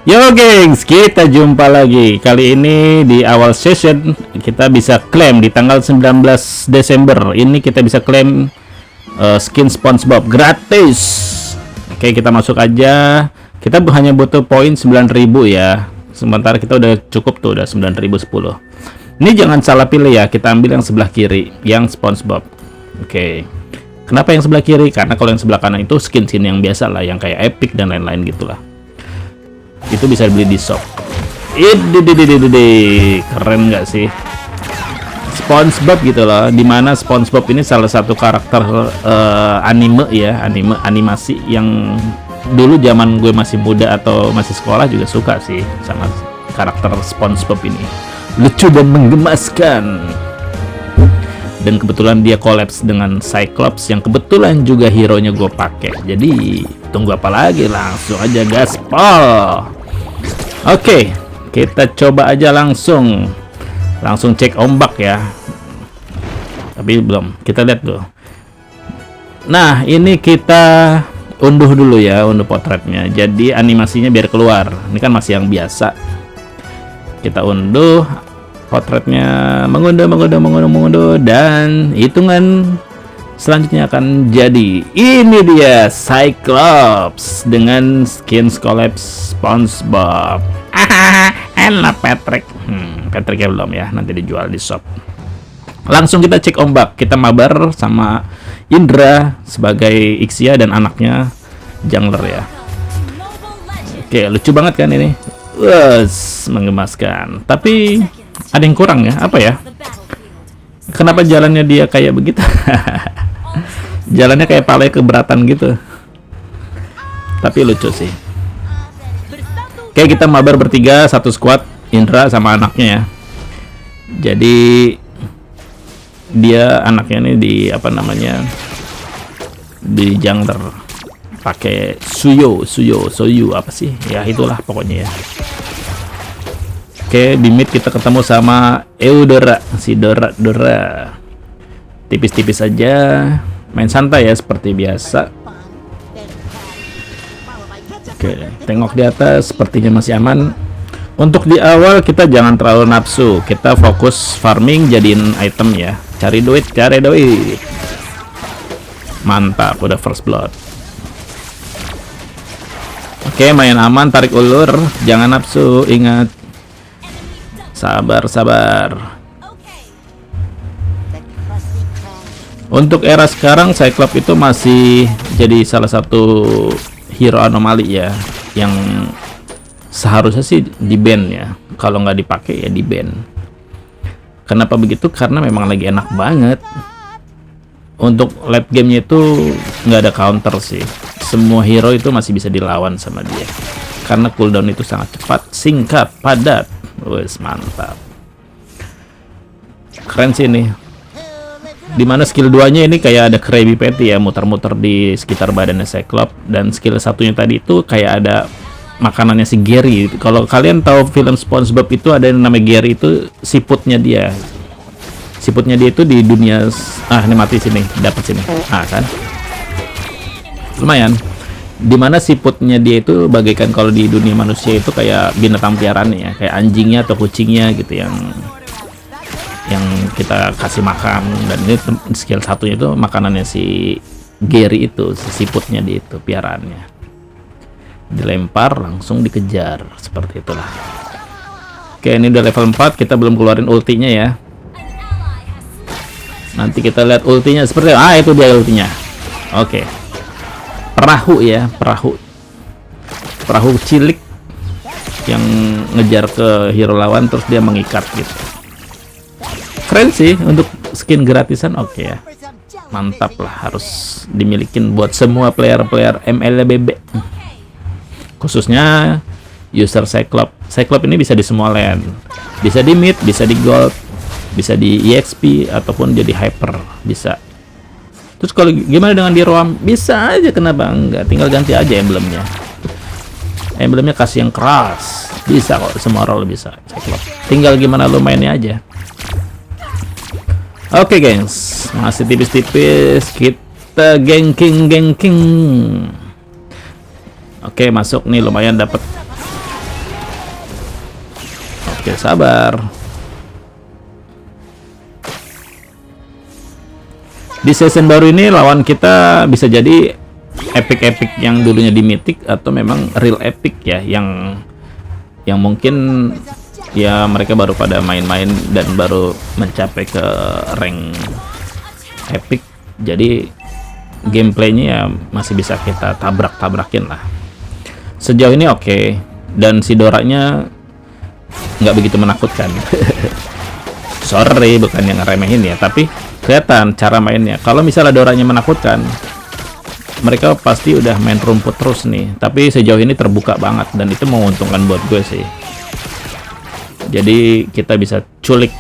Yo gengs, kita jumpa lagi. Kali ini di awal session kita bisa klaim di tanggal 19 Desember. Ini kita bisa klaim skin SpongeBob gratis. Oke, kita masuk aja. Kita hanya butuh poin 9.000 ya. Sementara kita udah cukup tuh, udah 9.010. Ini jangan salah pilih ya. Kita ambil yang sebelah kiri, yang SpongeBob. Oke. Kenapa yang sebelah kiri? Karena kalau yang sebelah kanan itu skin-skin yang biasa lah, yang kayak epic dan lain-lain gitulah. Itu bisa dibeli di shop. Keren nggak sih? SpongeBob gitu loh. Dimana SpongeBob ini salah satu karakter anime ya, animasi yang dulu zaman gue masih muda atau masih sekolah juga suka sih sama karakter SpongeBob ini. Lucu dan menggemaskan. Dan kebetulan dia collapse dengan Cyclops yang kebetulan juga hero nya gue pakai. Jadi tunggu apa lagi, langsung aja gaspol. Oke, kita coba aja langsung cek ombak ya. Tapi belum, kita lihat dulu. Nah, ini kita unduh dulu ya, unduh potretnya. Jadi animasinya biar keluar. Ini kan masih yang biasa. Kita unduh potretnya, mengunduh, dan hitungan selanjutnya akan jadi ini dia Cyclops dengan skin collapse SpongeBob. Enak Patrick. Patrick ya belum ya, nanti dijual di shop. Langsung kita cek ombak. Kita mabar sama Indra sebagai Ixia dan anaknya jungler ya. Oke, lucu banget kan ini. Wes, menggemaskan. Tapi ada yang kurang ya, apa ya? Kenapa jalannya dia kayak begitu? Jalannya kayak palanya keberatan gitu. Tapi lucu sih. Oke, kita mabar bertiga, satu squad, Indra sama anaknya ya. Jadi dia anaknya ini di apa namanya? Di jungler. Pakai Suyu apa sih? Ya itulah pokoknya ya. Oke, di mid kita ketemu sama Eudora, si Dora. Tipis-tipis aja, main santai ya seperti biasa. Oke, tengok di atas, sepertinya masih aman. Untuk di awal kita jangan terlalu nafsu, kita fokus farming, jadiin item ya. Cari duit. Mantap, udah first blood. Oke, main aman, tarik ulur, jangan nafsu, ingat. Sabar. Untuk era sekarang Cyclops itu masih jadi salah satu hero anomali ya, yang seharusnya sih di ban ya. Kalau nggak dipakai ya di ban. Kenapa begitu? Karena memang lagi enak banget. Untuk late gamenya itu nggak ada counter sih. Semua hero itu masih bisa dilawan sama dia. Karena cooldown itu sangat cepat, singkat, padat. Wes, mantap. Keren sih ini. Dimana skill 2-nya ini kayak ada Krabby Patty ya, muter-muter di sekitar badannya Cyclops. Dan skill satunya tadi itu kayak ada makanannya si Gary. Kalau kalian tahu film SpongeBob itu ada yang namanya Gary, itu siputnya dia. Siputnya dia itu di dunia. Ini mati sini, dapat sini. Kan. Lumayan. Dimana siputnya dia itu bagaikan kalau di dunia manusia itu kayak binatang piaraan ya, kayak anjingnya atau kucingnya gitu yang kita kasih makan. Dan ini skill satunya itu makanannya si Gary itu, si siputnya dia itu, piaraannya. Dilempar langsung dikejar, seperti itulah. Oke, ini udah level 4, kita belum keluarin ultinya ya. Nanti kita lihat ultinya seperti itu dia ultinya. Oke. Perahu cilik yang ngejar ke hero lawan terus dia mengikat gitu. Keren sih untuk skin gratisan. Oke ya, mantap lah, harus dimilikin buat semua player MLBB, khususnya user Cyclops ini bisa di semua lane, bisa di mid, bisa di gold, bisa di EXP ataupun jadi hyper bisa. Terus kalau gimana dengan di roam? Bisa aja, kenapa enggak? Tinggal ganti aja emblemnya. Emblemnya kasih yang keras. Bisa kok, semua role bisa. Tinggal gimana lo mainnya aja. Oke, gengs. Masih tipis-tipis. Kita ganking. Oke, masuk nih, lumayan dapat Oke, sabar. Di season baru ini lawan kita bisa jadi epic yang dulunya di mythic atau memang real epic ya, yang mungkin ya mereka baru pada main-main dan baru mencapai ke rank epic. Jadi gameplaynya ya masih bisa kita tabrak-tabrakin lah. Sejauh ini oke. Dan si Doranya nggak begitu menakutkan. Sorry, bukan yang ngeremehin ya, tapi kelihatan cara mainnya. Kalau misalnya Doranya menakutkan, mereka pasti udah main rumput terus nih. Tapi sejauh ini terbuka banget dan itu menguntungkan buat gue sih. Jadi kita bisa culik.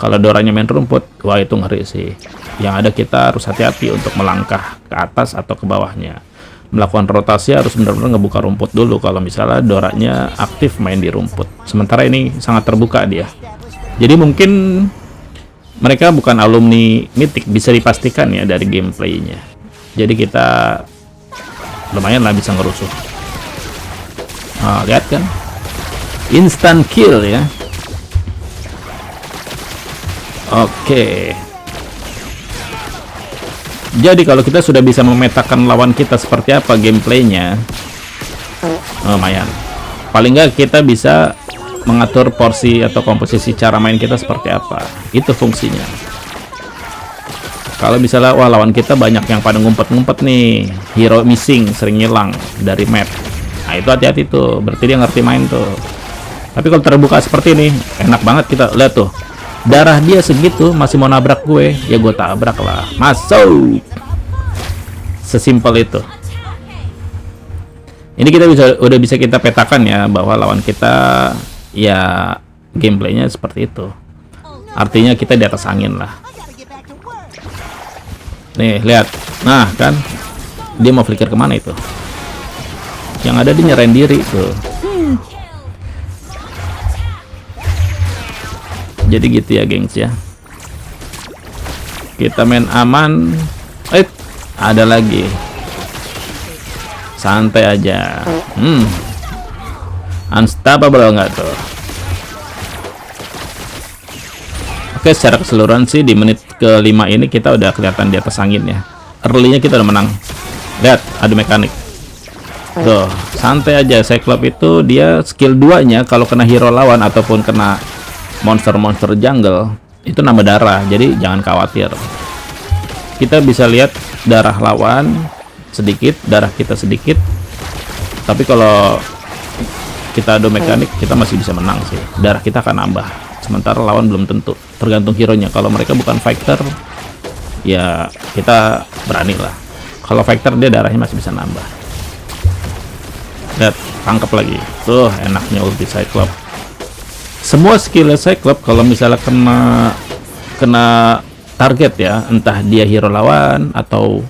Kalau Doranya main rumput, wah itu ngeri sih. Yang ada kita harus hati-hati untuk melangkah ke atas atau ke bawahnya. Melakukan rotasi harus benar-benar ngebuka rumput dulu kalau misalnya Doranya aktif main di rumput. Sementara ini sangat terbuka dia. Jadi mungkin mereka bukan alumni Mythic, bisa dipastikan ya dari gameplaynya. Jadi kita lumayan lah bisa ngerusuh. Nah, lihat kan, instant kill ya. Oke. Jadi kalau kita sudah bisa memetakan lawan kita seperti apa gameplaynya, lumayan. Paling nggak kita bisa mengatur porsi atau komposisi cara main kita seperti apa. Itu fungsinya. Kalau misalnya wah lawan kita banyak yang pada ngumpet-ngumpet nih, hero missing, sering hilang dari map. Nah itu hati-hati tuh, berarti dia ngerti main tuh. Tapi kalau terbuka seperti ini, enak banget kita lihat tuh. Darah dia segitu masih mau nabrak gue, ya gue tabrak lah. Masuk. Sesimpel itu. Ini kita udah bisa kita petakan ya bahwa lawan kita ya gameplaynya seperti itu. Artinya kita di atas angin lah. Nih lihat, nah kan dia mau flicker kemana itu? Yang ada dia nyerahin diri tuh. Jadi gitu ya gengs ya. Kita main aman. Ada lagi. Santai aja. Unstoppable nggak tuh? Oke, secara keseluruhan sih di menit ke-5 ini kita udah kelihatan di atas angin ya. Early-nya kita udah menang. Lihat, ada mekanik. Tuh, santai aja. Cyclops itu dia skill 2-nya kalau kena hero lawan ataupun kena monster-monster jungle itu nambah darah, jadi jangan khawatir. Kita bisa lihat darah lawan sedikit, darah kita sedikit, tapi kalau kita ado mekanik kita masih bisa menang sih. Darah kita akan nambah, sementara lawan belum tentu, tergantung hero nya. Kalau mereka bukan fighter ya kita berani lah. Kalau fighter dia darahnya masih bisa nambah. Lihat, tangkap lagi tuh, enaknya ulti Cyclops. Semua skill Cyclops kalau misalnya kena target ya, entah dia hero lawan atau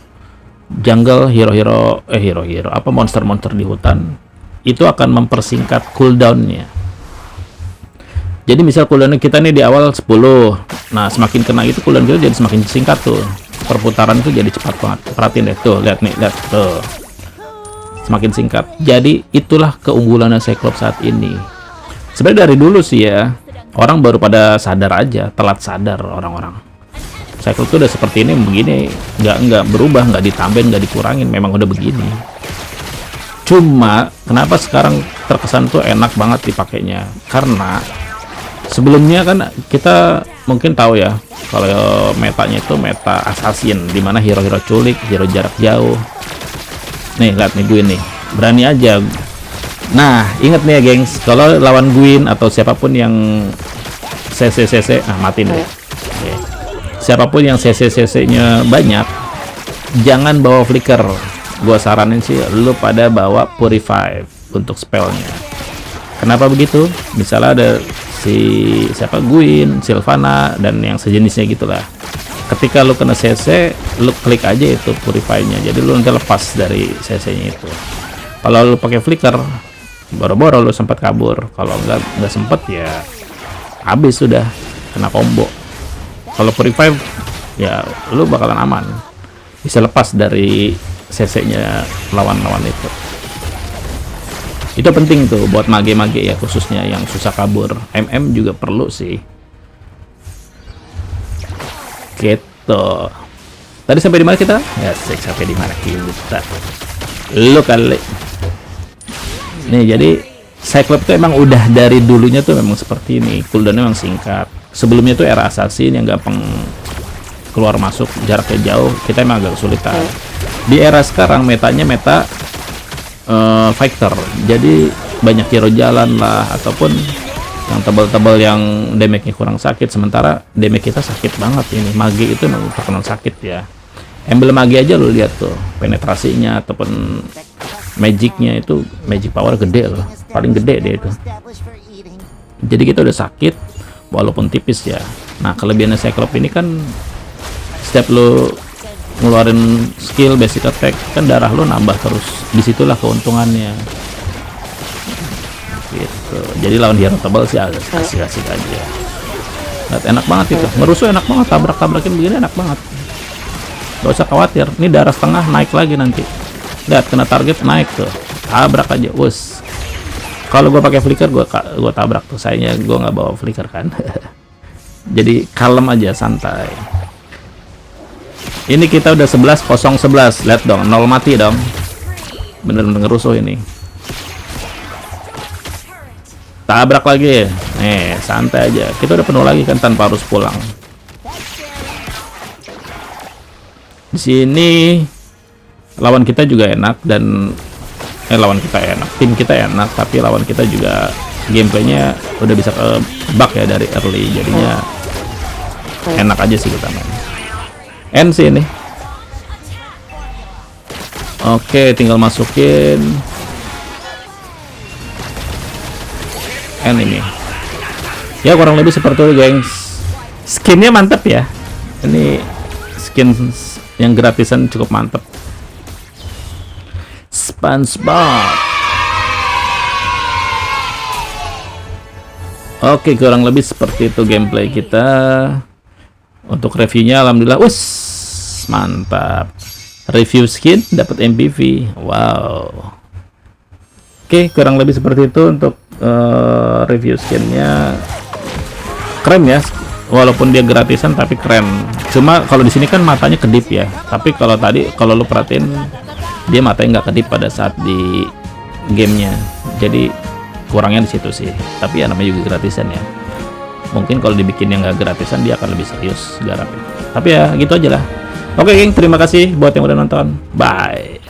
jungle, hero apa monster-monster di hutan, itu akan mempersingkat cooldownnya. Jadi misal cooldown kita nih di awal 10, nah semakin kena itu cooldown kita jadi semakin singkat tuh, perputaran itu jadi cepat banget. Perhatiin deh tuh, lihat nih, lihat tuh, semakin singkat. Jadi itulah keunggulannya Cyclops saat ini. Sebenarnya dari dulu sih ya, orang baru pada sadar aja, telat sadar orang-orang. Cyclops tuh udah seperti ini, begini, nggak berubah, nggak ditambahin, nggak dikurangin, memang udah begini. Cuma kenapa sekarang terkesan tuh enak banget dipakainya? Karena sebelumnya kan kita mungkin tahu ya, kalau metanya itu meta assassin, dimana hero-hero culik, hero jarak jauh. Nih lihat nih gue nih, berani aja. Nah, inget nih ya gengs, kalau lawan Gwyn atau siapapun yang CC, matiin deh. Oke. Siapapun yang CC-nya banyak, jangan bawa flicker. Gua saranin sih lu pada bawa purify untuk spellnya. Kenapa begitu? Misalnya ada si siapa, Gwyn, Sylvana dan yang sejenisnya gitulah. Ketika lu kena CC, lu klik aja itu purify-nya. Jadi lu nanti lepas dari CC-nya itu. Kalau lu pakai flicker, boro-boro lu sempat kabur. Kalau nggak sempet ya habis, sudah kena combo. Kalau purify ya lu bakalan aman, bisa lepas dari CC-nya lawan-lawan itu. Itu penting tuh buat mage-mage ya, khususnya yang susah kabur. MM juga perlu sih. Gitu. Tadi sampai di mana kita? Ya, sampai di mana kita? Lu kali. Nih, jadi Cyclops itu emang udah dari dulunya tuh memang seperti ini. Cooldownnya memang singkat. Sebelumnya tuh era assassin yang gampang keluar masuk, jaraknya jauh, kita emang agak kesulitan. Di era sekarang metanya meta fighter, jadi banyak hero jalan lah, ataupun yang tebal-tebal yang damage-nya kurang sakit, sementara damage kita sakit banget. Ini mage itu memang terkenal sakit ya. Emblem mage aja lo lihat tuh, penetrasinya ataupun magicnya itu, magic power gede loh, paling gede deh itu. Jadi kita udah sakit walaupun tipis ya. Nah, kelebihannya Cyclops ini kan setiap lo ngeluarin skill basic attack kan darah lo nambah terus, disitulah keuntungannya gitu. Jadi lawan hero tebal sih asik-asik aja. Lihat, enak banget itu, ngerusuh enak banget, tabrak-tabrakin begini enak banget, gak usah khawatir. Ini darah setengah naik lagi nanti, lihat kena target naik tuh, tabrak aja wus. Kalau gue pakai flicker gue tabrak tuh, sayangnya gue nggak bawa flicker kan. Jadi kalem aja, santai. Ini kita udah 11-0-11. Lihat dong, 0 mati dong. Bener-bener ngerusuh ini. Tabrak lagi. Nih, santai aja. Kita udah penuh lagi kan tanpa harus pulang. Di sini lawan kita juga enak dan lawan kita enak. Tim kita enak, tapi lawan kita juga gameplaynya udah bisa kebak ya dari early. Jadinya enak aja sih kita main. NC ini. Oke, tinggal masukin N ini. Ya kurang lebih seperti itu, gengs. Skinnya mantep ya. Ini skin yang gratisan cukup mantep. SpongeBob. Oke, kurang lebih seperti itu gameplay kita. Untuk reviewnya alhamdulillah, mantap. Review skin dapat MVP. Wow. Oke, kurang lebih seperti itu untuk review skinnya. Keren ya, walaupun dia gratisan tapi keren. Cuma kalau di sini kan matanya kedip ya. Tapi kalau tadi kalau lu perhatiin dia matanya nggak kedip pada saat di gamenya. Jadi kurangnya di situ sih. Tapi ya namanya juga gratisan ya. Mungkin kalau dibikin yang nggak gratisan dia akan lebih serius garapnya. Tapi ya gitu aja lah. Oke geng, terima kasih buat yang udah nonton. Bye.